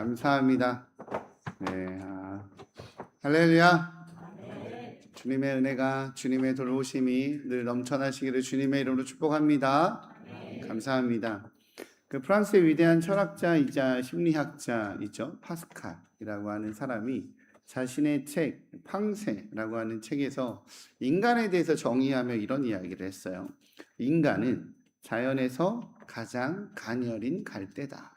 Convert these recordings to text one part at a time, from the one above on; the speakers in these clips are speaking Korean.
감사합니다. 네, 할렐루야. 주님의 은혜가, 주님의 돌보심이 늘 넘쳐나시기를 주님의 이름으로 축복합니다. 감사합니다. 그 프랑스의 위대한 철학자이자 심리학자이죠, 파스칼이라고 하는 사람이 자신의 책 팡세라고 하는 책에서 인간에 대해서 정의하며 이런 이야기를 했어요. 인간은 자연에서 가장 가녀린 갈대다.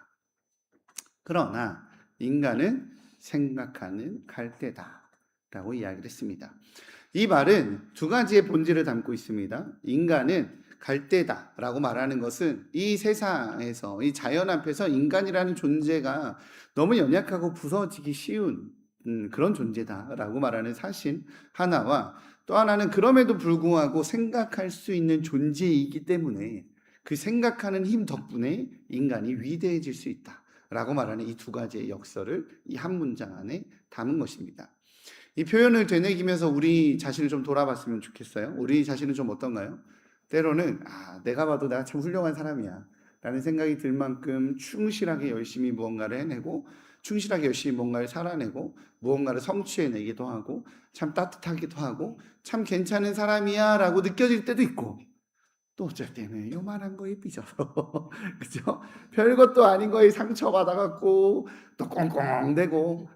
그러나 인간은 생각하는 갈대다 라고 이야기를 했습니다. 이 말은 두 가지의 본질을 담고 있습니다. 인간은 갈대다 라고 말하는 것은 이 세상에서, 이 자연 앞에서 인간이라는 존재가 너무 연약하고 부서지기 쉬운 그런 존재다 라고 말하는 사실 하나와, 또 하나는 그럼에도 불구하고 생각할 수 있는 존재이기 때문에 그 생각하는 힘 덕분에 인간이 위대해질 수 있다 라고 말하는 이 두 가지의 역설을 이 한 문장 안에 담은 것입니다. 이 표현을 되새기면서 우리 자신을 좀 돌아봤으면 좋겠어요. 우리 자신은 좀 어떤가요? 때로는 내가 봐도 내가 참 훌륭한 사람이야 라는 생각이 들 만큼 충실하게 열심히 무언가를 해내고, 충실하게 열심히 뭔가를 살아내고, 무언가를 성취해내기도 하고, 참 따뜻하기도 하고, 참 괜찮은 사람이야 라고 느껴질 때도 있고, 또 어쩔 때는 요만한 거에 삐져서 그죠? 별것도 아닌 거에 상처받아갖고 또 꽁꽁대고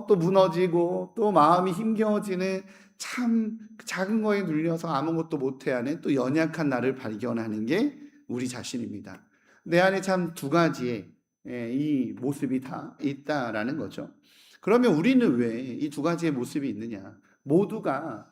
또 무너지고 또 마음이 힘겨워지는, 참 작은 거에 눌려서 아무것도 못해 하는 또 연약한 나를 발견하는 게 우리 자신입니다. 내 안에 참 두 가지의 이 모습이 다 있다라는 거죠. 그러면 우리는 왜 이 두 가지의 모습이 있느냐? 모두가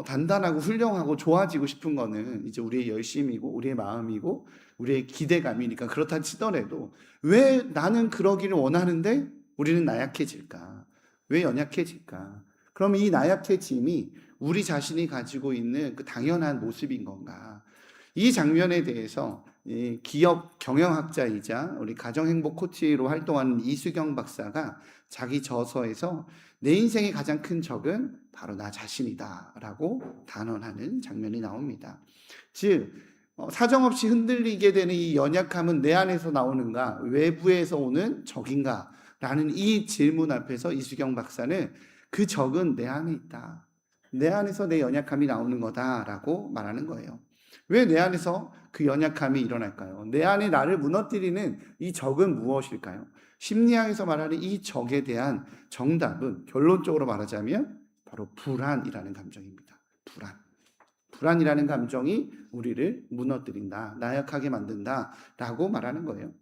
단단하고 훌륭하고 좋아지고 싶은 거는 이제 우리의 열심이고 우리의 마음이고 우리의 기대감이니까 그렇다 치더라도, 왜 나는 그러기를 원하는데 우리는 나약해질까? 왜 연약해질까? 그럼 이 나약해짐이 우리 자신이 가지고 있는 그 당연한 모습인 건가? 이 장면에 대해서 기업 경영학자이자 우리 가정행복 코치로 활동하는 이수경 박사가 자기 저서에서 내 인생의 가장 큰 적은 바로 나 자신이다 라고 단언하는 장면이 나옵니다. 즉 사정없이 흔들리게 되는 이 연약함은 내 안에서 나오는가, 외부에서 오는 적인가 라는 이 질문 앞에서 이수경 박사는 그 적은 내 안에 있다, 내 안에서 내 연약함이 나오는 거다라고 말하는 거예요. 왜 내 안에서 그 연약함이 일어날까요? 내 안에 나를 무너뜨리는 이 적은 무엇일까요? 심리학에서 말하는 이 적에 대한 정답은 결론적으로 말하자면 바로 불안이라는 감정입니다. 불안이라는 감정이 우리를 무너뜨린다, 나약하게 만든다라고 말하는 거예요.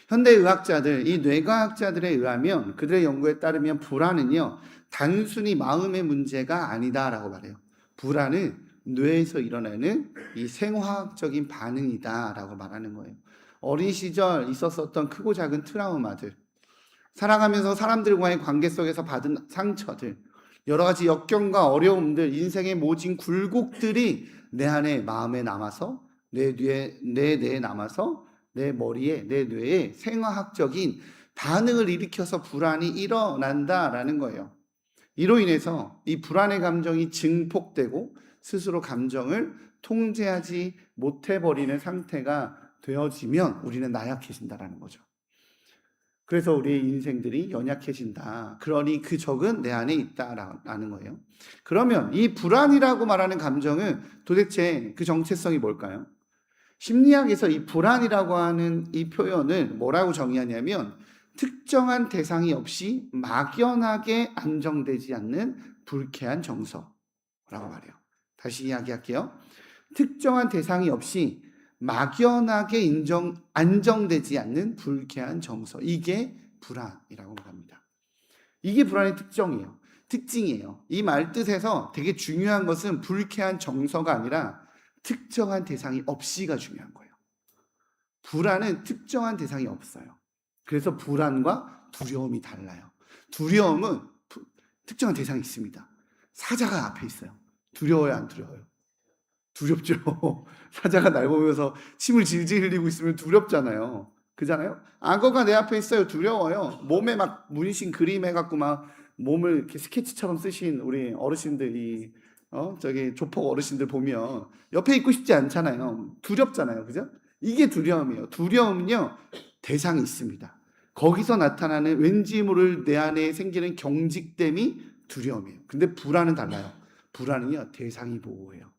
현대의학자들, 이 뇌과학자들에 의하면, 그들의 연구에 따르면 불안은요 단순히 마음의 문제가 아니다라고 말해요. 불안은 뇌에서 일어나는 이 생화학적인 반응이다라고 말하는 거예요. 어린 시절 있었었던 크고 작은 트라우마들, 살아가면서 사람들과의 관계 속에서 받은 상처들, 여러 가지 역경과 어려움들, 인생의 모진 굴곡들이 내 안에, 마음에 남아서, 내 뇌에 남아서 내 머리에, 내 뇌에 생화학적인 반응을 일으켜서 불안이 일어난다라는 거예요. 이로 인해서 이 불안의 감정이 증폭되고 스스로 감정을 통제하지 못해버리는 상태가 되어지면 우리는 나약해진다라는 거죠. 그래서 우리의 인생들이 연약해진다. 그러니 그 적은 내 안에 있다라는 거예요. 그러면 이 불안이라고 말하는 감정은 도대체 그 정체성이 뭘까요? 심리학에서 이 불안이라고 하는 이 표현을 뭐라고 정의하냐면, 특정한 대상이 없이 막연하게 안정되지 않는 불쾌한 정서라고 말해요. 다시 이야기할게요. 특정한 대상이 없이 막연하게 안정되지 않는 불쾌한 정서, 이게 불안이라고 말합니다. 이게 불안의 특징이에요. 이 말 뜻에서 되게 중요한 것은 불쾌한 정서가 아니라 특정한 대상이 없이가 중요한 거예요. 불안은 특정한 대상이 없어요. 그래서 불안과 두려움이 달라요. 두려움은 특정한 대상이 있습니다. 사자가 앞에 있어요. 두려워요, 안 두려워요? 두렵죠. 사자가 날 보면서 침을 질질 흘리고 있으면 두렵잖아요. 그잖아요? 악어가 내 앞에 있어요. 두려워요. 몸에 막 문신 그림 해갖고 막 몸을 이렇게 스케치처럼 쓰신 우리 어르신들이, 저기 조폭 어르신들 보면 옆에 있고 싶지 않잖아요. 두렵잖아요. 그죠? 이게 두려움이에요. 두려움은요, 대상이 있습니다. 거기서 나타나는 왠지 모를 내 안에 생기는 경직됨이 두려움이에요. 근데 불안은 달라요. 불안은요, 대상이 보호해요.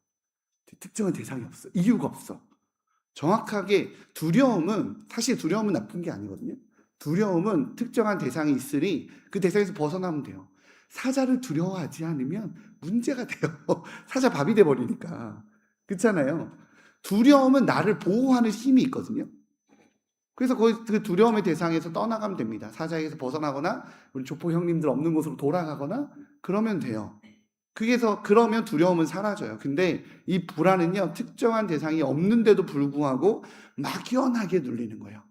특정한 대상이 없어. 이유가 없어. 정확하게 사실 두려움은 나쁜 게 아니거든요. 두려움은 특정한 대상이 있으니 그 대상에서 벗어나면 돼요. 사자를 두려워하지 않으면 문제가 돼요. 사자 밥이 돼버리니까. 그렇잖아요. 두려움은 나를 보호하는 힘이 있거든요. 그래서 그 두려움의 대상에서 떠나가면 됩니다. 사자에게서 벗어나거나 우리 조폭 형님들 없는 곳으로 돌아가거나 그러면 돼요. 그러면 두려움은 사라져요. 근데 이 불안은요, 특정한 대상이 없는데도 불구하고 막연하게 눌리는 거예요.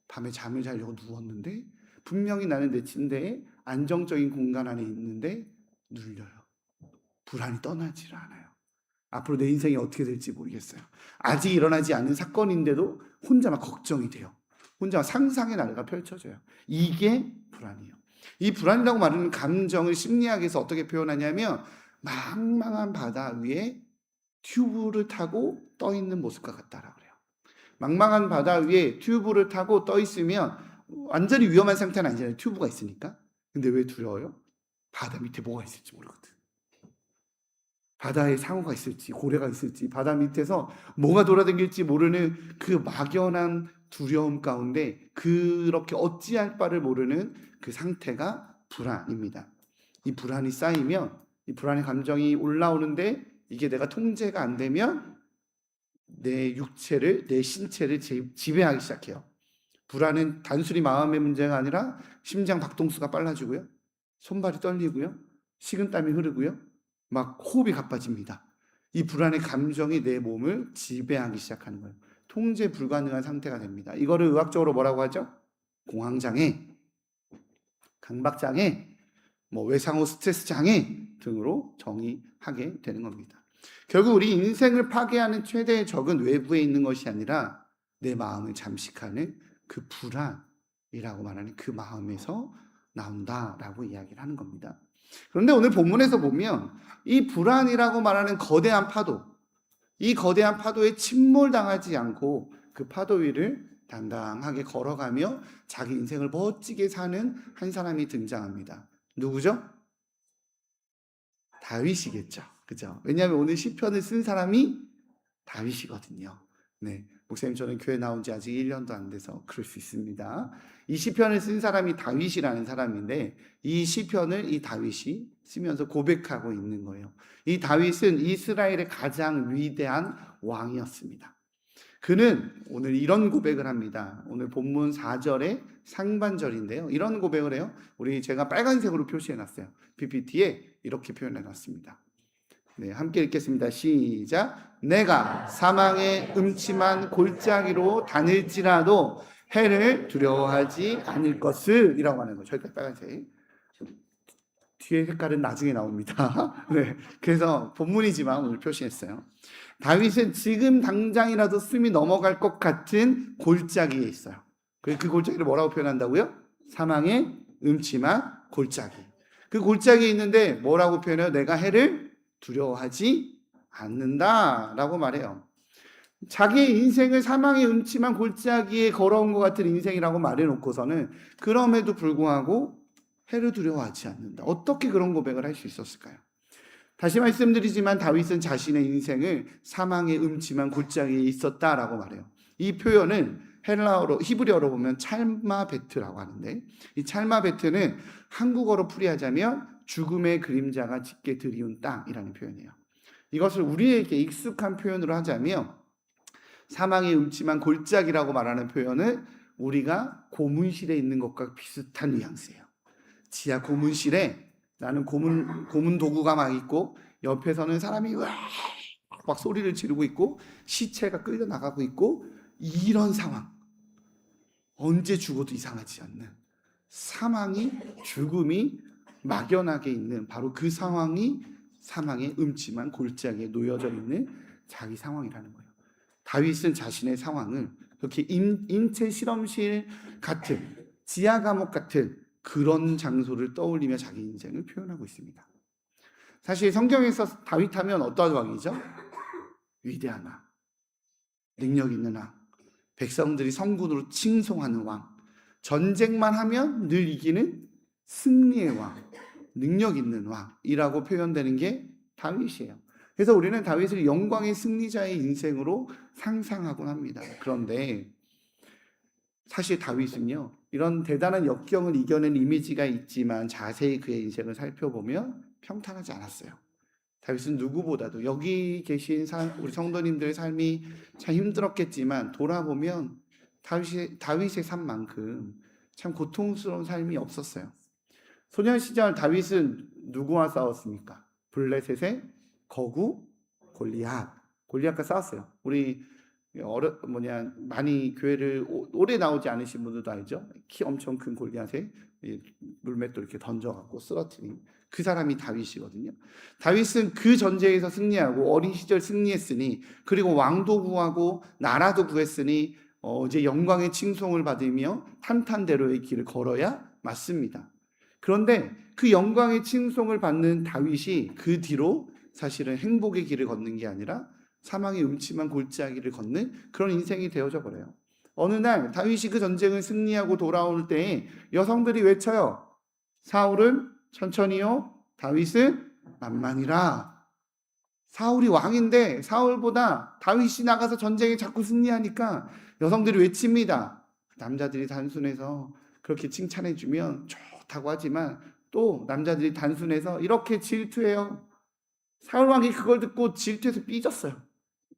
밤에 잠을 자려고 누웠는데 분명히 나는 내 침대에 안정적인 공간 안에 있는데 눌려요. 불안이 떠나질 않아요. 앞으로 내 인생이 어떻게 될지 모르겠어요. 아직 일어나지 않은 사건인데도 혼자 막 걱정이 돼요. 혼자 상상의 나래가 펼쳐져요. 이게 불안이에요. 이 불안이라고 말하는 감정을 심리학에서 어떻게 표현하냐면 망망한 바다 위에 튜브를 타고 떠 있는 모습과 같다라고 그래요. 망망한 바다 위에 튜브를 타고 떠 있으면 완전히 위험한 상태는 아니잖아요. 튜브가 있으니까. 근데 왜 두려워요? 바다 밑에 뭐가 있을지 모르거든. 바다에 상어가 있을지 고래가 있을지 바다 밑에서 뭐가 돌아다닐지 모르는 그 막연한 두려움 가운데 그렇게 어찌할 바를 모르는 그 상태가 불안입니다. 이 불안이 쌓이면 이 불안의 감정이 올라오는데 이게 내가 통제가 안 되면 내 육체를, 내 신체를 지배하기 시작해요. 불안은 단순히 마음의 문제가 아니라 심장 박동수가 빨라지고요, 손발이 떨리고요, 식은땀이 흐르고요, 막 호흡이 가빠집니다. 이 불안의 감정이 내 몸을 지배하기 시작하는 거예요. 통제 불가능한 상태가 됩니다. 이거를 의학적으로 뭐라고 하죠? 공황장애, 강박장애, 외상후 스트레스 장애 등으로 정의하게 되는 겁니다. 결국 우리 인생을 파괴하는 최대의 적은 외부에 있는 것이 아니라 내 마음을 잠식하는 그 불안이라고 말하는 그 마음에서 나온다라고 이야기를 하는 겁니다. 그런데 오늘 본문에서 보면 이 불안이라고 말하는 거대한 파도, 이 거대한 파도에 침몰당하지 않고 그 파도 위를 당당하게 걸어가며 자기 인생을 멋지게 사는 한 사람이 등장합니다. 누구죠? 다윗이겠죠. 그죠? 왜냐하면 오늘 시편을 쓴 사람이 다윗이거든요. 네. 목사님, 저는 교회 나온 지 아직 1년도 안 돼서 그럴 수 있습니다. 이 시편을 쓴 사람이 다윗이라는 사람인데 이 시편을 이 다윗이 쓰면서 고백하고 있는 거예요. 이 다윗은 이스라엘의 가장 위대한 왕이었습니다. 그는 오늘 이런 고백을 합니다. 오늘 본문 4절의 상반절인데요. 이런 고백을 해요. 제가 빨간색으로 표시해놨어요. PPT에 이렇게 표현해놨습니다. 네, 함께 읽겠습니다. 시작. 내가 사망의 음침한 골짜기로 다닐지라도 해를 두려워하지 않을 것을 이라고 하는 거죠. 저기까지 빨간색. 뒤에 색깔은 나중에 나옵니다. 네, 그래서 본문이지만 오늘 표시했어요. 다윗은 지금 당장이라도 숨이 넘어갈 것 같은 골짜기에 있어요. 그 골짜기를 뭐라고 표현한다고요? 사망의 음침한 골짜기. 그 골짜기에 있는데 뭐라고 표현해요? 내가 해를 두려워하지 않는다라고 말해요. 자기의 인생을 사망의 음침한 골짜기에 걸어온 것 같은 인생이라고 말해놓고서는 그럼에도 불구하고 해를 두려워하지 않는다. 어떻게 그런 고백을 할 수 있었을까요? 다시 말씀드리지만 다윗은 자신의 인생을 사망의 음침한 골짜기에 있었다라고 말해요. 이 표현은 헬라어로, 히브리어로 보면 찰마베트라고 하는데 이 찰마베트는 한국어로 풀이하자면 죽음의 그림자가 짙게 드리운 땅이라는 표현이에요. 이것을 우리에게 익숙한 표현으로 하자면 사망의 음침한 골짜기라고 말하는 표현은 우리가 고문실에 있는 것과 비슷한 뉘앙스예요. 지하 고문실에 나는 고문 도구가 막 있고 옆에서는 사람이 막 소리를 지르고 있고 시체가 끌려 나가고 있고 이런 상황, 언제 죽어도 이상하지 않는 사망이, 죽음이 막연하게 있는 바로 그 상황이 사망의 음침한 골짜기에 놓여져 있는 자기 상황이라는 거예요. 다윗은 자신의 상황을 그렇게 인체 실험실 같은 지하 감옥 같은 그런 장소를 떠올리며 자기 인생을 표현하고 있습니다. 사실 성경에서 다윗 하면 어떠한 왕이죠? 위대한 왕, 능력 있는 왕, 백성들이 성군으로 칭송하는 왕, 전쟁만 하면 늘 이기는 승리의 왕, 능력 있는 왕이라고 표현되는 게 다윗이에요. 그래서 우리는 다윗을 영광의 승리자의 인생으로 상상하곤 합니다. 그런데 사실 다윗은요, 이런 대단한 역경을 이겨낸 이미지가 있지만 자세히 그의 인생을 살펴보면 평탄하지 않았어요. 다윗은 누구보다도 여기 계신 우리 성도님들의 삶이 참 힘들었겠지만 돌아보면 다윗의 삶만큼 참 고통스러운 삶이 없었어요. 소년 시절 다윗은 누구와 싸웠습니까? 블레셋의 거구 골리앗과 싸웠어요. 우리 많이 교회를 오래 나오지 않으신 분들도 알죠? 키 엄청 큰 골리앗에 물맷돌 이렇게 던져갖고 쓰러뜨린 그 사람이 다윗이거든요. 다윗은 그 전쟁에서 승리하고 어린 시절 승리했으니, 그리고 왕도 구하고 나라도 구했으니 이제 영광의 칭송을 받으며 탄탄대로의 길을 걸어야 맞습니다. 그런데 그 영광의 칭송을 받는 다윗이 그 뒤로 사실은 행복의 길을 걷는 게 아니라 사망의 음침한 골짜기를 걷는 그런 인생이 되어져 버려요. 어느 날 다윗이 그 전쟁을 승리하고 돌아올 때에 여성들이 외쳐요. 사울은 천천히요, 다윗은 만만이라. 사울이 왕인데 사울보다 다윗이 나가서 전쟁에 자꾸 승리하니까 여성들이 외칩니다. 남자들이 단순해서 그렇게 칭찬해주면 좋다고 하지만 또 남자들이 단순해서 이렇게 질투해요. 사울 왕이 그걸 듣고 질투해서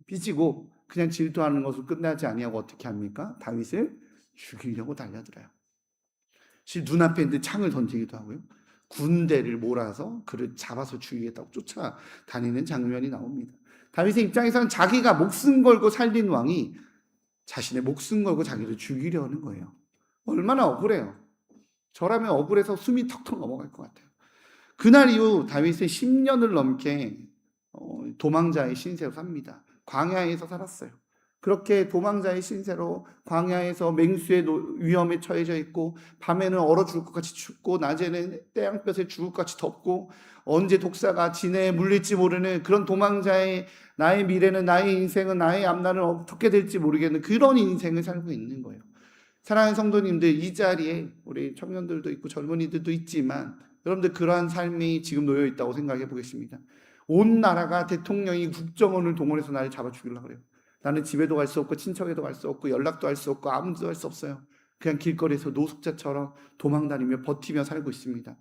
삐지고 그냥 질투하는 것으로 끝나지 아니하고 어떻게 합니까? 다윗을 죽이려고 달려들어요. 눈앞에 있는데 창을 던지기도 하고요. 군대를 몰아서 그를 잡아서 죽이겠다고 쫓아다니는 장면이 나옵니다. 다윗의 입장에서는 자기가 목숨 걸고 살린 왕이 자신의 목숨 걸고 자기를 죽이려는 거예요. 얼마나 억울해요. 저라면 억울해서 숨이 턱턱 넘어갈 것 같아요. 그날 이후 다윗은 10년을 넘게 도망자의 신세로 삽니다. 광야에서 살았어요. 그렇게 도망자의 신세로 광야에서 맹수의 위험에 처해져 있고, 밤에는 얼어 죽을 것 같이 춥고, 낮에는 태양볕에 죽을 것 같이 덥고, 언제 독사가 지내에 물릴지 모르는 그런 도망자의 나의 미래는, 나의 인생은, 나의 앞날은 어떻게 될지 모르겠는 그런 인생을 살고 있는 거예요. 사랑하는 성도님들, 이 자리에 우리 청년들도 있고 젊은이들도 있지만 여러분들 그러한 삶이 지금 놓여 있다고 생각해 보겠습니다. 온 나라가 대통령이 국정원을 동원해서 나를 잡아 죽이려고 그래요. 나는 집에도 갈 수 없고 친척에도 갈 수 없고 연락도 할 수 없고 아무도 할 수 없어요. 그냥 길거리에서 노숙자처럼 도망다니며 버티며 살고 있습니다.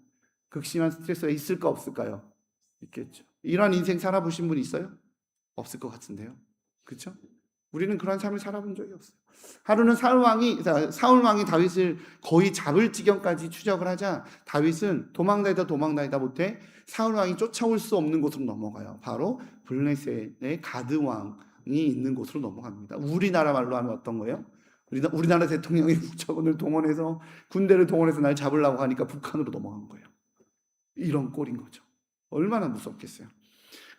극심한 스트레스가 있을까 없을까요? 있겠죠. 이런 인생 살아보신 분 있어요? 없을 것 같은데요. 그렇죠? 우리는 그런 삶을 살아본 적이 없어요. 하루는 사울 왕이 다윗을 거의 잡을 지경까지 추적을 하자 다윗은 도망다니다 못해 사울 왕이 쫓아올 수 없는 곳으로 넘어가요. 바로 블레셋의 가드 왕이 있는 곳으로 넘어갑니다. 우리나라 말로 하면 어떤 거예요? 우리나라 대통령이 국정원을 동원해서 군대를 동원해서 날 잡으려고 하니까 북한으로 넘어간 거예요. 이런 꼴인 거죠. 얼마나 무섭겠어요.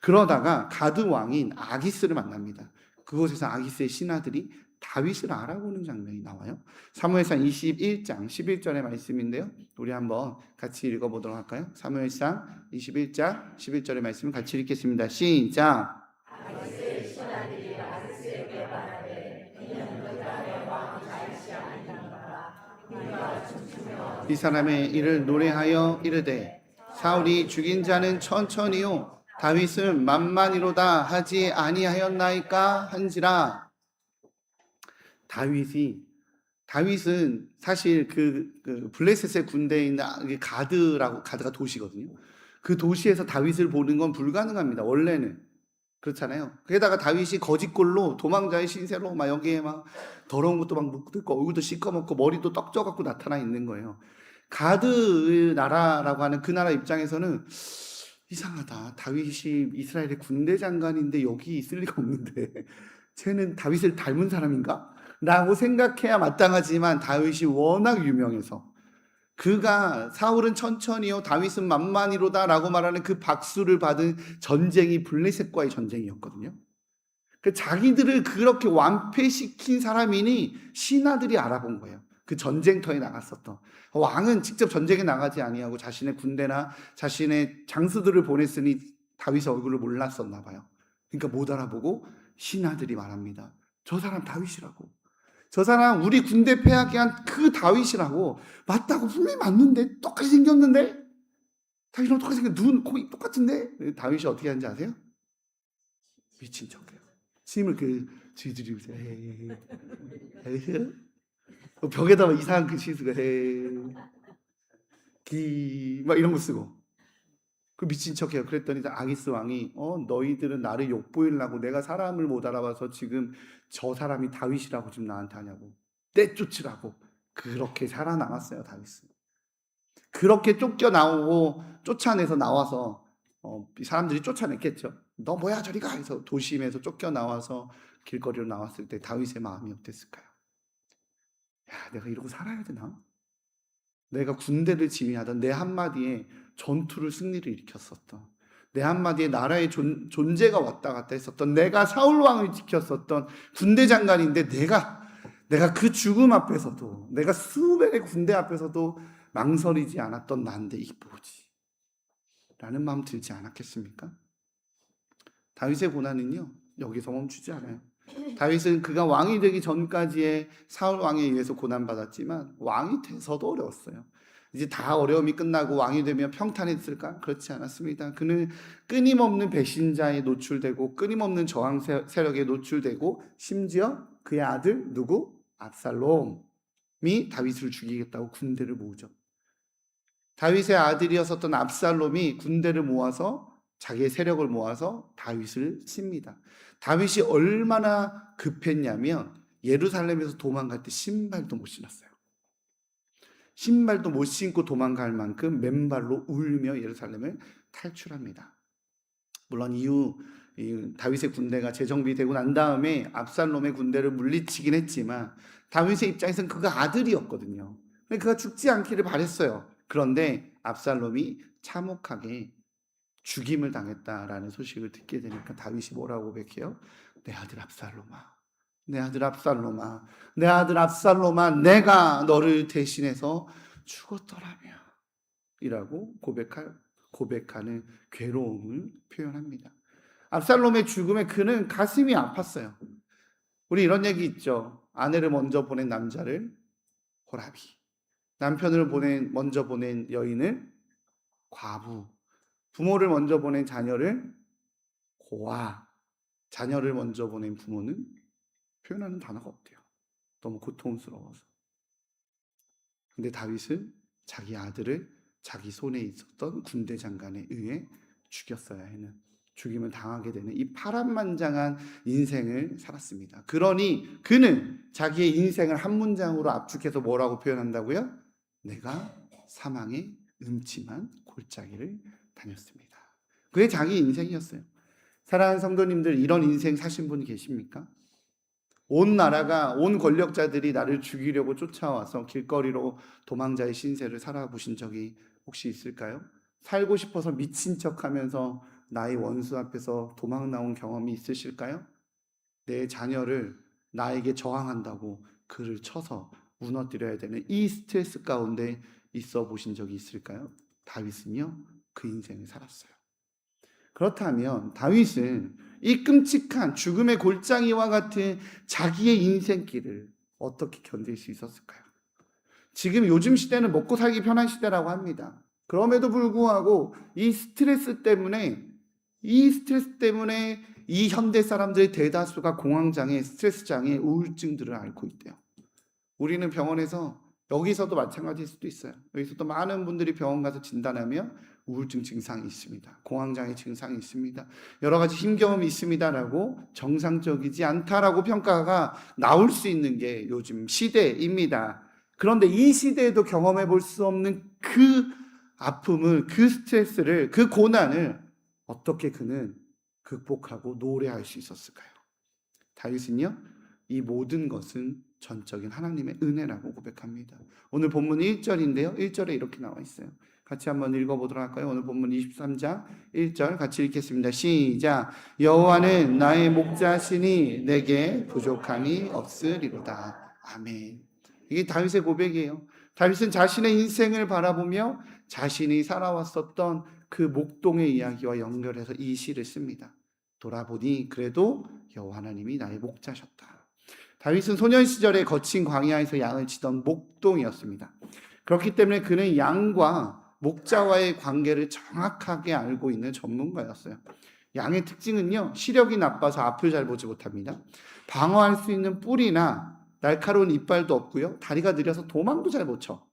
그러다가 가드 왕인 아기스를 만납니다. 그곳에서 아기스의 신하들이 다윗을 알아보는 장면이 나와요. 사무엘상 21장 11절의 말씀인데요. 우리 한번 같이 읽어보도록 할까요? 사무엘상 21장 11절의 말씀을 같이 읽겠습니다. 시작. 아기스의 신하들이 아기스에게 말하되 이는 너희가 내 왕 다윗이 아니니까 우리가 춤추며 이 사람의 이를 노래하여 이르되 사울이 죽인 자는 천천히요 다윗은 만만이로다 하지 아니하였나이까 한지라. 다윗은 사실 그 블레셋의 군대에 있는 가드가 도시거든요. 그 도시에서 다윗을 보는 건 불가능합니다. 원래는 그렇잖아요. 게다가 다윗이 거짓골로 도망자의 신세로 막 여기에 막 더러운 것도 막 묻고 얼굴도 시꺼멓고 머리도 떡져갖고 나타나 있는 거예요. 가드 나라라고 하는 그 나라 입장에서는 이상하다. 다윗이 이스라엘의 군대 장관인데 여기 있을 리가 없는데 쟤는 다윗을 닮은 사람인가? 라고 생각해야 마땅하지만 다윗이 워낙 유명해서 그가 사울은 천천히요 다윗은 만만히로다 라고 말하는 그 박수를 받은 전쟁이 블레셋과의 전쟁이었거든요. 자기들을 그렇게 완패시킨 사람이니 신하들이 알아본 거예요. 그 전쟁터에 나갔었던 왕은 직접 전쟁에 나가지 아니하고 자신의 군대나 자신의 장수들을 보냈으니 다윗의 얼굴을 몰랐었나 봐요. 그러니까 못 알아보고 신하들이 말합니다. 저 사람 다윗이라고. 저 사람 우리 군대 패하게 한 그 다윗이라고. 맞다고, 분명히 맞는데, 똑같이 생겼는데, 다윗이랑 똑같이 생겼, 눈, 코, 입 똑같은데. 다윗이 어떻게 하는지 아세요? 미친 척해요. 침을 지지리면서 벽에다가 이상한 글 쓰고 막 이런 거 쓰고. 그 미친 척해요. 그랬더니 아기스 왕이 너희들은 나를 욕보이려고 내가 사람을 못 알아봐서 지금 저 사람이 다윗이라고 지금 나한테 하냐고. 떼쫓으라고. 그렇게 살아남았어요, 다윗은. 그렇게 쫓겨나오고 쫓아내서 나와서 사람들이 쫓아냈겠죠. 너 뭐야 저리 가 해서 도심에서 쫓겨나와서 길거리로 나왔을 때 다윗의 마음이 어땠을까요? 야, 내가 이러고 살아야 되나? 내가 군대를 지휘하던 내 한마디에 전투를 승리를 일으켰었던, 내 한마디에 나라의 존재가 왔다 갔다 했었던, 내가 사울 왕을 지켰었던 군대 장관인데 내가 그 죽음 앞에서도, 내가 수백의 군대 앞에서도 망설이지 않았던 난데 이게 뭐지? 라는 마음 들지 않았겠습니까? 다윗의 고난은요, 여기서 멈추지 않아요. 다윗은 그가 왕이 되기 전까지의 사울 왕에 의해서 고난받았지만 왕이 돼서도 어려웠어요. 이제 다 어려움이 끝나고 왕이 되면 평탄했을까? 그렇지 않았습니다. 그는 끊임없는 배신자에 노출되고 끊임없는 저항 세력에 노출되고 심지어 그의 아들 누구? 압살롬이 다윗을 죽이겠다고 군대를 모으죠. 다윗의 아들이었었던 압살롬이 군대를 모아서 자기의 세력을 모아서 다윗을 칩니다. 다윗이 얼마나 급했냐면 예루살렘에서 도망갈 때 신발도 못 신었어요. 신발도 못 신고 도망갈 만큼 맨발로 울며 예루살렘을 탈출합니다. 물론 이후 다윗의 군대가 재정비되고 난 다음에 압살롬의 군대를 물리치긴 했지만 다윗의 입장에서는 그가 아들이었거든요. 그가 죽지 않기를 바랬어요. 그런데 압살롬이 참혹하게 죽임을 당했다라는 소식을 듣게 되니까 다윗이 뭐라고 고백해요? 내 아들 압살롬아, 내 아들 압살롬아, 내 아들 압살롬아, 내가 너를 대신해서 죽었더라며 이라고 고백하는 괴로움을 표현합니다. 압살롬의 죽음에 그는 가슴이 아팠어요. 우리 이런 얘기 있죠. 아내를 먼저 보낸 남자를 호라비, 남편을 먼저 보낸 여인을 과부, 부모를 먼저 보낸 자녀를 고아, 자녀를 먼저 보낸 부모는 표현하는 단어가 없대요. 너무 고통스러워서. 근데 다윗은 자기 아들을 자기 손에 있었던 군대 장관에 의해 죽였어야 하는, 죽임을 당하게 되는 이 파란만장한 인생을 살았습니다. 그러니 그는 자기의 인생을 한 문장으로 압축해서 뭐라고 표현한다고요? 내가 사망의 음침한 골짜기를 다녔습니다. 그게 자기 인생이었어요. 사랑하는 성도님들, 이런 인생 사신 분 계십니까? 온 나라가, 온 권력자들이 나를 죽이려고 쫓아와서 길거리로 도망자의 신세를 살아보신 적이 혹시 있을까요? 살고 싶어서 미친 척하면서 나의 원수 앞에서 도망 나온 경험이 있으실까요? 내 자녀를 나에게 저항한다고 그를 쳐서 무너뜨려야 되는 이 스트레스 가운데 있어 보신 적이 있을까요? 다윗은요, 그 인생을 살았어요. 그렇다면 다윗은 이 끔찍한 죽음의 골짜기와 같은 자기의 인생길을 어떻게 견딜 수 있었을까요? 지금 요즘 시대는 먹고 살기 편한 시대라고 합니다. 그럼에도 불구하고 이 스트레스 때문에 이 현대 사람들의 대다수가 공황장애, 스트레스장애, 우울증들을 앓고 있대요. 우리는 병원에서, 여기서도 마찬가지일 수도 있어요. 여기서도 많은 분들이 병원 가서 진단하면 우울증 증상이 있습니다. 공황장애 증상이 있습니다. 여러 가지 힘겨움이 있습니다라고, 정상적이지 않다라고 평가가 나올 수 있는 게 요즘 시대입니다. 그런데 이 시대에도 경험해 볼 수 없는 그 아픔을, 그 스트레스를, 그 고난을 어떻게 그는 극복하고 노래할 수 있었을까요? 다윗은요, 이 모든 것은 전적인 하나님의 은혜라고 고백합니다. 오늘 본문 1절인데요. 1절에 이렇게 나와 있어요. 같이 한번 읽어보도록 할까요? 오늘 본문 23장 1절 같이 읽겠습니다. 시작. 여호와는 나의 목자시니 내게 부족함이 없으리로다. 아멘. 이게 다윗의 고백이에요. 다윗은 자신의 인생을 바라보며 자신이 살아왔었던 그 목동의 이야기와 연결해서 이 시를 씁니다. 돌아보니 그래도 여호와 하나님이 나의 목자셨다. 다윗은 소년 시절에 거친 광야에서 양을 치던 목동이었습니다. 그렇기 때문에 그는 양과 목자와의 관계를 정확하게 알고 있는 전문가였어요. 양의 특징은요, 시력이 나빠서 앞을 잘 보지 못합니다. 방어할 수 있는 뿔이나 날카로운 이빨도 없고요, 다리가 느려서 도망도 잘 못 쳐.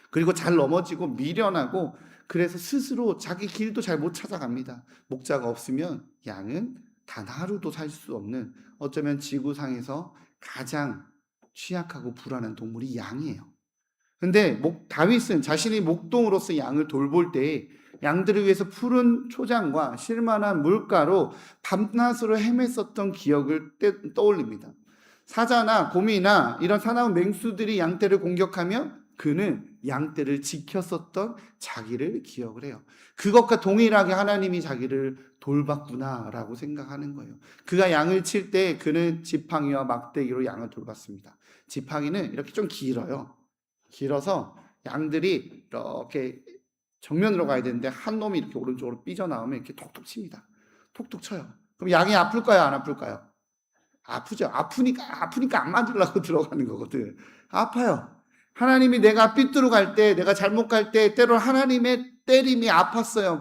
그리고 잘 넘어지고 미련하고, 그래서 스스로 자기 길도 잘 못 찾아갑니다. 목자가 없으면 양은 단 하루도 살 수 없는, 어쩌면 지구상에서 가장 취약하고 불안한 동물이 양이에요. 근데 다윗은 자신이 목동으로서 양을 돌볼 때 양들을 위해서 푸른 초장과 실만한 물가로 밤낮으로 헤맸었던 기억을 떠올립니다. 사자나 곰이나 이런 사나운 맹수들이 양떼를 공격하면 그는 양떼를 지켰었던 자기를 기억을 해요. 그것과 동일하게 하나님이 자기를 돌봤구나라고 생각하는 거예요. 그가 양을 칠 때 그는 지팡이와 막대기로 양을 돌봤습니다. 지팡이는 이렇게 좀 길어서 양들이 이렇게 정면으로 가야 되는데 한 놈이 이렇게 오른쪽으로 삐져나오면 이렇게 톡톡 칩니다. 톡톡 쳐요. 그럼 양이 아플까요? 안 아플까요? 아프죠. 아프니까 안 맞으려고 들어가는 거거든. 아파요. 하나님이 내가 삐뚤어 갈 때, 내가 잘못 갈 때 때로 하나님의 때림이 아팠어요.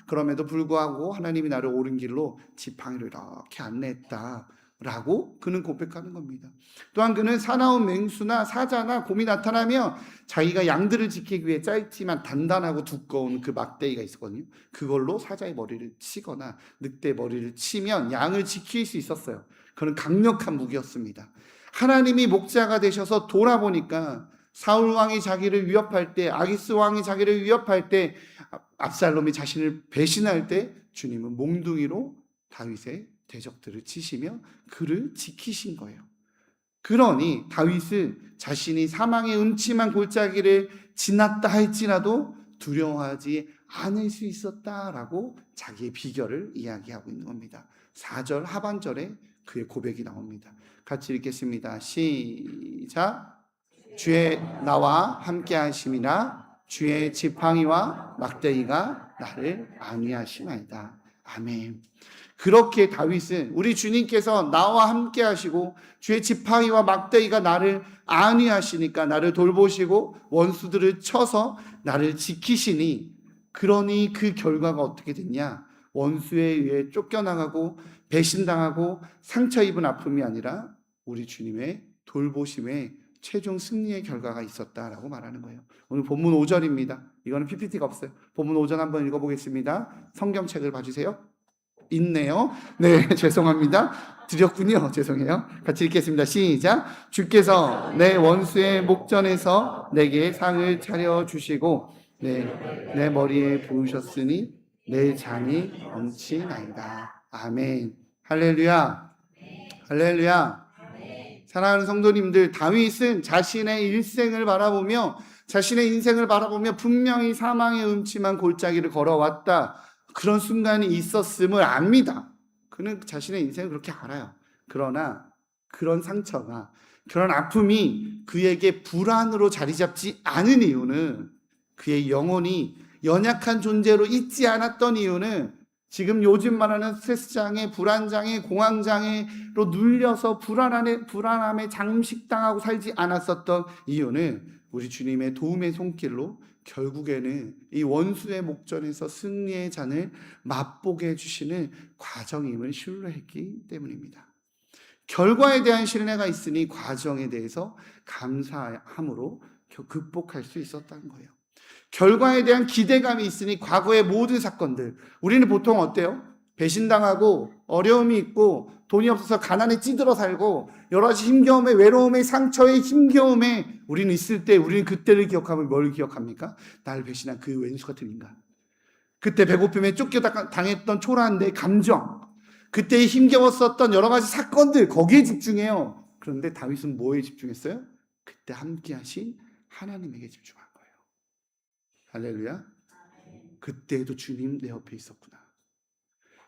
그럼에도 불구하고 하나님이 나를 옳은 길로 지팡이로 이렇게 안내했다라고 그는 고백하는 겁니다. 또한 그는 사나운 맹수나 사자나 곰이 나타나면 자기가 양들을 지키기 위해 짧지만 단단하고 두꺼운 그 막대기가 있었거든요. 그걸로 사자의 머리를 치거나 늑대 머리를 치면 양을 지킬 수 있었어요. 그는 강력한 무기였습니다. 하나님이 목자가 되셔서 돌아보니까 사울 왕이 자기를 위협할 때, 아기스 왕이 자기를 위협할 때, 압살롬이 자신을 배신할 때 주님은 몽둥이로 다윗의 대적들을 치시며 그를 지키신 거예요. 그러니 다윗은 자신이 사망의 음침한 골짜기를 지났다 할지라도 두려워하지 않을 수 있었다라고 자기의 비결을 이야기하고 있는 겁니다. 4절 하반절에 그의 고백이 나옵니다. 같이 읽겠습니다. 시작. 주의 나와 함께 하심이나 주의 지팡이와 막대기가 나를 안위하시나이다. 아멘. 그렇게 다윗은 우리 주님께서 나와 함께 하시고 주의 지팡이와 막대기가 나를 안위하시니까 나를 돌보시고 원수들을 쳐서 나를 지키시니, 그러니 그 결과가 어떻게 됐냐? 원수에 의해 쫓겨나가고 배신당하고 상처 입은 아픔이 아니라 우리 주님의 돌보심에 최종 승리의 결과가 있었다라고 말하는 거예요. 오늘 본문 5절입니다. 이거는 PPT가 없어요. 본문 5절 한번 읽어보겠습니다. 성경책을 봐주세요. 있네요. 네, 죄송합니다. 드렸군요. 죄송해요. 같이 읽겠습니다. 시작. 주께서 내 원수의 목전에서 내게 상을 차려주시고 내 머리에 부으셨으니 내 잔이 넘치나이다. 아멘. 할렐루야. 할렐루야. 사랑하는 성도님들, 다윗은 자신의 인생을 바라보며 분명히 사망의 음침한 골짜기를 걸어왔다, 그런 순간이 있었음을 압니다. 그는 자신의 인생을 그렇게 알아요. 그러나 그런 상처가, 그런 아픔이 그에게 불안으로 자리 잡지 않은 이유는, 그의 영혼이 연약한 존재로 있지 않았던 이유는, 지금 요즘 말하는 스트레스장애, 불안장애, 공황장애로 눌려서 불안함에 잠식당하고 살지 않았었던 이유는 우리 주님의 도움의 손길로 결국에는 이 원수의 목전에서 승리의 잔을 맛보게 해주시는 과정임을 신뢰했기 때문입니다. 결과에 대한 신뢰가 있으니 과정에 대해서 감사함으로 극복할 수 있었다는 거예요. 결과에 대한 기대감이 있으니 과거의 모든 사건들, 우리는 보통 어때요? 배신당하고 어려움이 있고 돈이 없어서 가난에 찌들어 살고 여러 가지 힘겨움에, 외로움에, 상처에, 힘겨움에 우리는 있을 때, 우리는 그때를 기억하면 뭘 기억합니까? 날 배신한 그 왼수 같은 인간, 그때 배고픔에 쫓겨당했던 초라한 내 감정, 그때 힘겨웠었던 여러 가지 사건들, 거기에 집중해요. 그런데 다윗은 뭐에 집중했어요? 그때 함께 하신 하나님에게 집중한 거예요. 할렐루야. 그때도 주님 내 옆에 있었구나.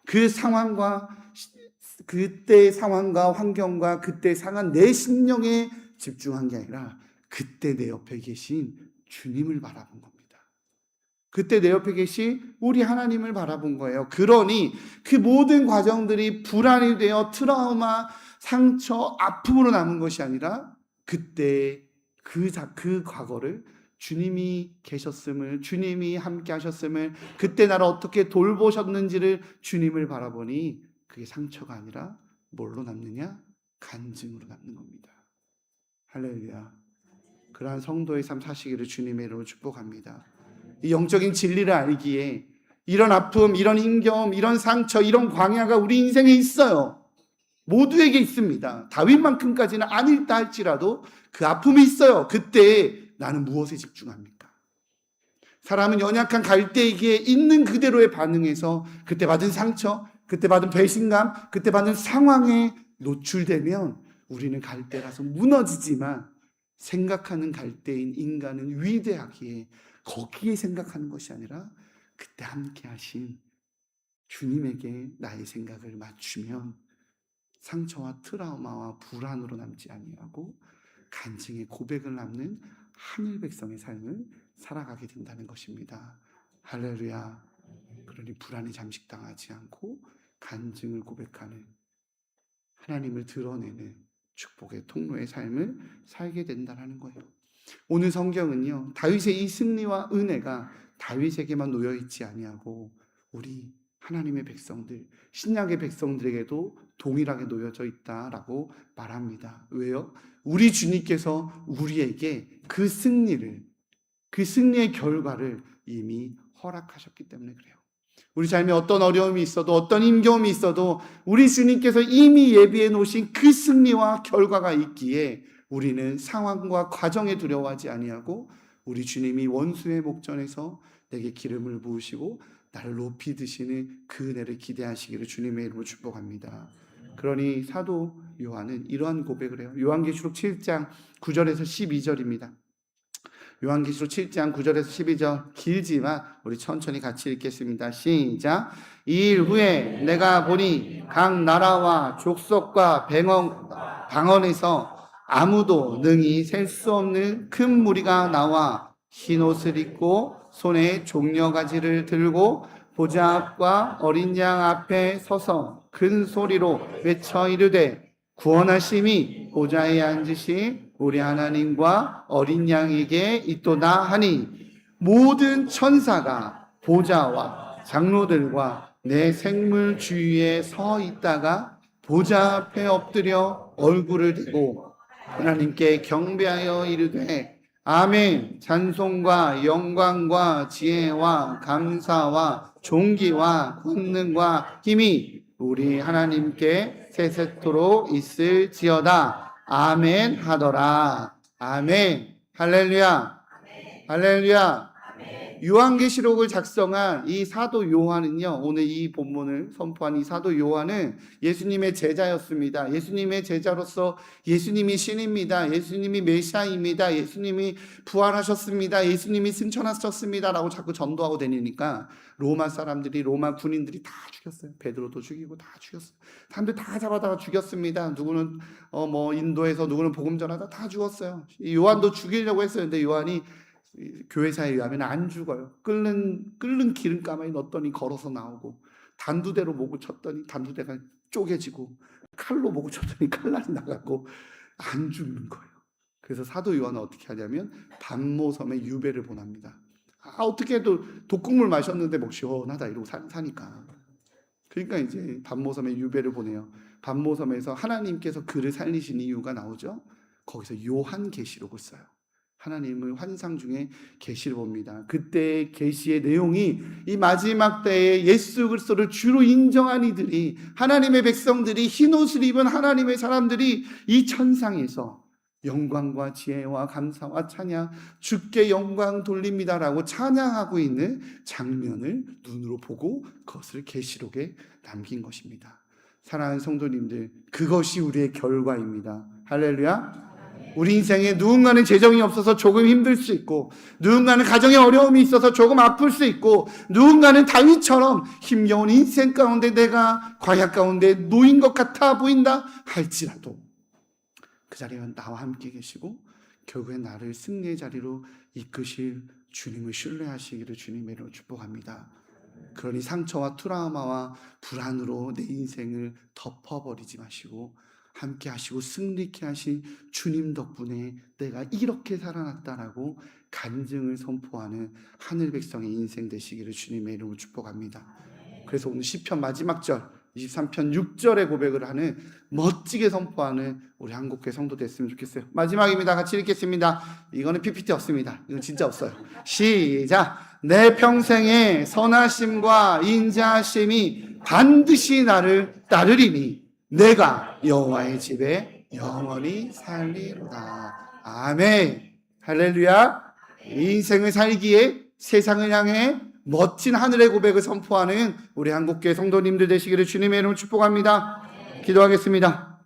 그 상황과, 그때의 상황과 환경과 그때의 상한 내 심령에 집중한 게 아니라 그때 내 옆에 계신 주님을 바라본 겁니다. 그때 내 옆에 계신 우리 하나님을 바라본 거예요. 그러니 그 모든 과정들이 불안이 되어 트라우마, 상처, 아픔으로 남은 것이 아니라 그때 그 과거를 주님이 계셨음을, 주님이 함께 하셨음을, 그때 나를 어떻게 돌보셨는지를 주님을 바라보니 그게 상처가 아니라 뭘로 남느냐? 간증으로 남는 겁니다. 할렐루야. 그러한 성도의 삶 사시기를 주님의 이름으로 축복합니다. 이 영적인 진리를 알기에 이런 아픔, 이런 힘겨움, 이런 상처, 이런 광야가 우리 인생에 있어요. 모두에게 있습니다. 다윗만큼까지는 아닐다 할지라도 그 아픔이 있어요. 그때 나는 무엇에 집중합니까? 사람은 연약한 갈대에게 있는 그대로의 반응에서 그때 받은 상처, 그때 받은 배신감, 그때 받은 상황에 노출되면 우리는 갈대라서 무너지지만 생각하는 갈대인 인간은 위대하기에 거기에 생각하는 것이 아니라 그때 함께 하신 주님에게 나의 생각을 맞추면 상처와 트라우마와 불안으로 남지 아니하고 간증의 고백을 남는 하늘 백성의 삶을 살아가게 된다는 것입니다. 할렐루야. 그러니 불안에 잠식당하지 않고 간증을 고백하는, 하나님을 드러내는 축복의 통로의 삶을 살게 된다는 거예요. 오늘 성경은요, 다윗의 이 승리와 은혜가 다윗에게만 놓여 있지 아니하고 우리 하나님의 백성들, 신약의 백성들에게도 동일하게 놓여져 있다라고 말합니다. 왜요? 우리 주님께서 우리에게 그 승리의 결과를 이미 허락하셨기 때문에 그래요. 우리 삶에 어떤 어려움이 있어도, 어떤 힘겨움이 있어도 우리 주님께서 이미 예비해 놓으신 그 승리와 결과가 있기에 우리는 상황과 과정에 두려워하지 아니하고 우리 주님이 원수의 목전에서 내게 기름을 부으시고 나를 높이 드시는 그 은혜를 기대하시기를 주님의 이름으로 축복합니다. 그러니 사도 요한은 이러한 고백을 해요. 요한계시록 7장 9절에서 12절입니다. 요한계시록 7장 9절에서 12절 길지만 우리 천천히 같이 읽겠습니다. 시작. 이 일 후에 내가 보니 각 나라와 족속과 방언에서 아무도 능히 셀 수 없는 큰 무리가 나와 흰 옷을 입고 손에 종려가지를 들고 보좌 앞과 어린 양 앞에 서서 큰 소리로 외쳐 이르되 구원하심이 보좌에 앉으신 우리 하나님과 어린 양에게 있도다 하니 모든 천사가 보좌와 장로들과 내 생물 주위에 서 있다가 보좌 앞에 엎드려 얼굴을 대고 하나님께 경배하여 이르되 아멘. 찬송과 영광과 지혜와 감사와 존귀와 권능과 힘이 우리 하나님께 세세토록 있을지어다. 아멘 하더라. 아멘. 할렐루야. 할렐루야. 요한계시록을 작성한 이 사도 요한은요, 오늘 이 본문을 선포한 이 사도 요한은 예수님의 제자였습니다. 예수님의 제자로서 예수님이 신입니다. 예수님이 메시아입니다. 예수님이 부활하셨습니다. 예수님이 승천하셨습니다. 라고 자꾸 전도하고 다니니까 로마 사람들이, 로마 군인들이 다 죽였어요. 베드로도 죽이고 다 죽였어요. 사람들 다 잡아다가 죽였습니다. 누구는 인도에서, 누구는 복음 전하다 다 죽었어요. 이 요한도 죽이려고 했어요. 근데 요한이 교회사에 의하면 안 죽어요. 끓는 기름가마에 넣었더니 걸어서 나오고, 단두대로 목을 쳤더니 단두대가 쪼개지고, 칼로 목을 쳤더니 칼날이 나가고 안 죽는 거예요. 그래서 사도 요한은 어떻게 하냐면 반모섬에 유배를 보냅니다. 어떻게 해도 독국물 마셨는데 목 시원하다 이러고 사니까. 그러니까 이제 반모섬에 유배를 보내요. 반모섬에서 하나님께서 그를 살리신 이유가 나오죠. 거기서 요한계시록을 써요. 하나님을 환상 중에 계시를 봅니다. 그때 계시의 내용이 이 마지막 때에 예수 그리스도를 주로 인정한 이들이, 하나님의 백성들이, 흰옷을 입은 하나님의 사람들이 이 천상에서 영광과 지혜와 감사와 찬양, 주께 영광 돌립니다라고 찬양하고 있는 장면을 눈으로 보고 그것을 계시록에 남긴 것입니다. 사랑하는 성도님들, 그것이 우리의 결과입니다. 할렐루야. 우리 인생에 누군가는 재정이 없어서 조금 힘들 수 있고, 누군가는 가정에 어려움이 있어서 조금 아플 수 있고, 누군가는 다윗처럼 힘겨운 인생 가운데 내가 광야 가운데 놓인 것 같아 보인다 할지라도 그 자리에 나와 함께 계시고 결국에 나를 승리의 자리로 이끄실 주님을 신뢰하시기를 주님의 이름으로 축복합니다. 그러니 상처와 트라우마와 불안으로 내 인생을 덮어버리지 마시고 함께 하시고 승리케 하신 주님 덕분에 내가 이렇게 살아났다라고 간증을 선포하는 하늘 백성의 인생 되시기를 주님의 이름으로 축복합니다. 그래서 오늘 시편 마지막 절 23편 6절의 고백을 하는 멋지게 선포하는 우리 한국교회 성도 됐으면 좋겠어요. 마지막입니다. 같이 읽겠습니다. 이거는 PPT 없습니다. 이건 진짜 없어요. 시작. 내 평생의 선하심과 인자하심이 반드시 나를 따르리니 내가 여호와의 집에 영원히 살리로다. 아멘. 할렐루야. 인생을 살기에 세상을 향해 멋진 하늘의 고백을 선포하는 우리 한국교회 성도님들 되시기를 주님의 이름으로 축복합니다. 기도하겠습니다.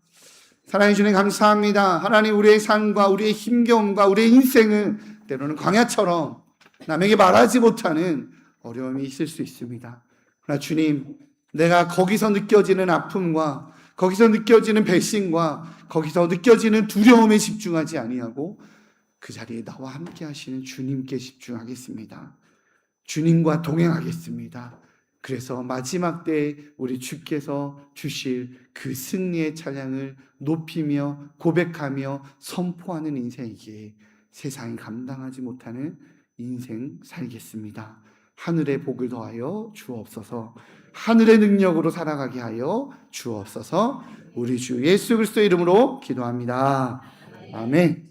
사랑해 주님 감사합니다. 하나님, 우리의 삶과 우리의 힘겨움과 우리의 인생은 때로는 광야처럼 남에게 말하지 못하는 어려움이 있을 수 있습니다. 그러나 주님, 내가 거기서 느껴지는 아픔과 거기서 느껴지는 배신과 거기서 느껴지는 두려움에 집중하지 아니하고 그 자리에 나와 함께 하시는 주님께 집중하겠습니다. 주님과 동행하겠습니다. 그래서 마지막 때에 우리 주께서 주실 그 승리의 찬양을 높이며 고백하며 선포하는 인생이기에 세상이 감당하지 못하는 인생 살겠습니다. 하늘의 복을 더하여 주옵소서. 하늘의 능력으로 살아가게 하여 주옵소서. 우리 주 예수 그리스도의 이름으로 기도합니다. 아멘.